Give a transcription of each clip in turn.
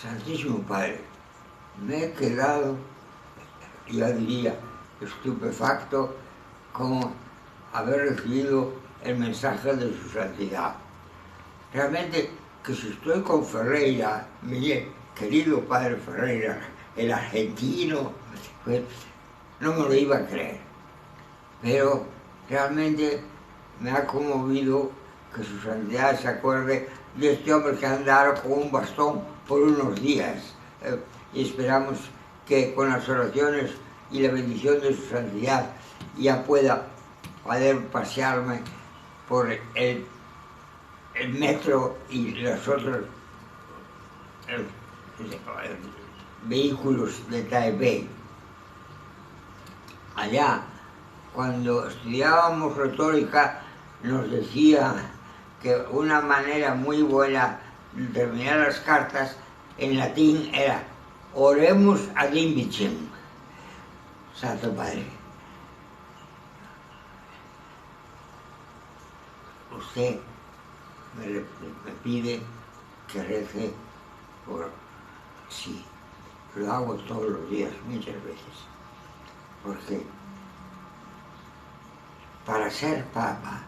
Santísimo Padre, me he quedado, ya diría, estupefacto con haber recibido el mensaje de su santidad. Realmente, que si estoy con Ferreira, mi querido padre Ferreira, el argentino, pues no me lo iba a creer. Pero realmente me ha conmovido que su santidad se acuerde de este hombre que andaba con un bastón por unos días. Y esperamos que con las oraciones y la bendición de su santidad ya pueda poder pasearme por el metro y los otros vehículos de Taipei. Allá, cuando estudiábamos retórica, nos decía que una manera muy buena de terminar las cartas en latín era "Oremus ad invicem". Santo Padre, usted me pide que rece por sí. Lo hago todos los días, muchas veces, porque para ser papa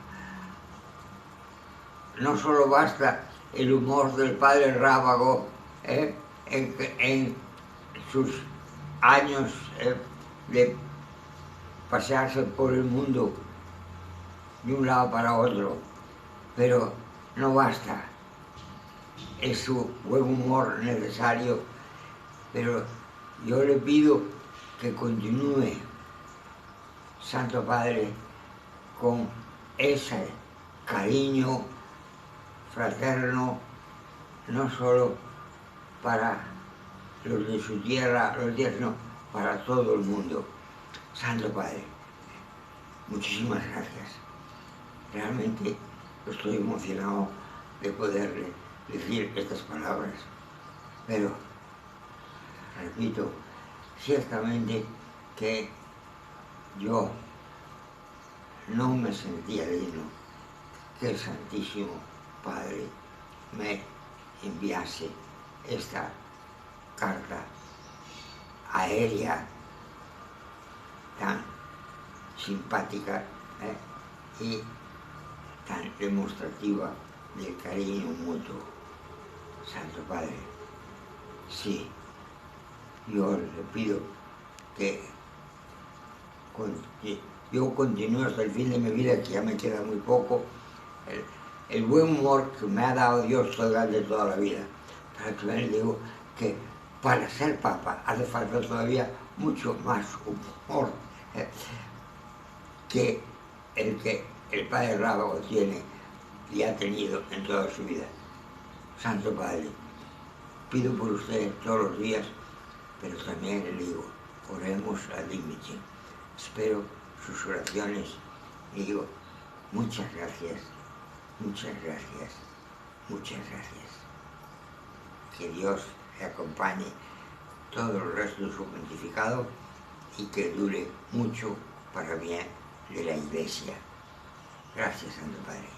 no solo basta el humor del padre Rábago en sus años de pasearse por el mundo de un lado para otro, pero no basta. Es su buen humor necesario, pero yo le pido que continúe, Santo Padre, con ese cariño fraterno, no solo para los de su tierra, sino para todo el mundo. Santo Padre, muchísimas gracias. Realmente estoy emocionado de poderle decir estas palabras, pero repito, ciertamente que yo no me sentía digno que el Santísimo Padre me enviase esta carta aérea tan simpática y tan demostrativa del cariño mutuo. Santo Padre, sí, yo le pido que yo continúe hasta el fin de mi vida, que ya me queda muy poco, el buen humor que me ha dado Dios durante toda la vida. Pero también le digo que para ser papa hace falta todavía mucho más humor que el padre Rábago tiene y ha tenido en toda su vida. Santo Padre, pido por usted todos los días, pero también le digo, oremos ad invicem. Espero sus oraciones y digo, muchas gracias, muchas gracias, muchas gracias. Que Dios le acompañe todo el resto de su pontificado y que dure mucho para bien de la Iglesia. Gracias, Santo Padre.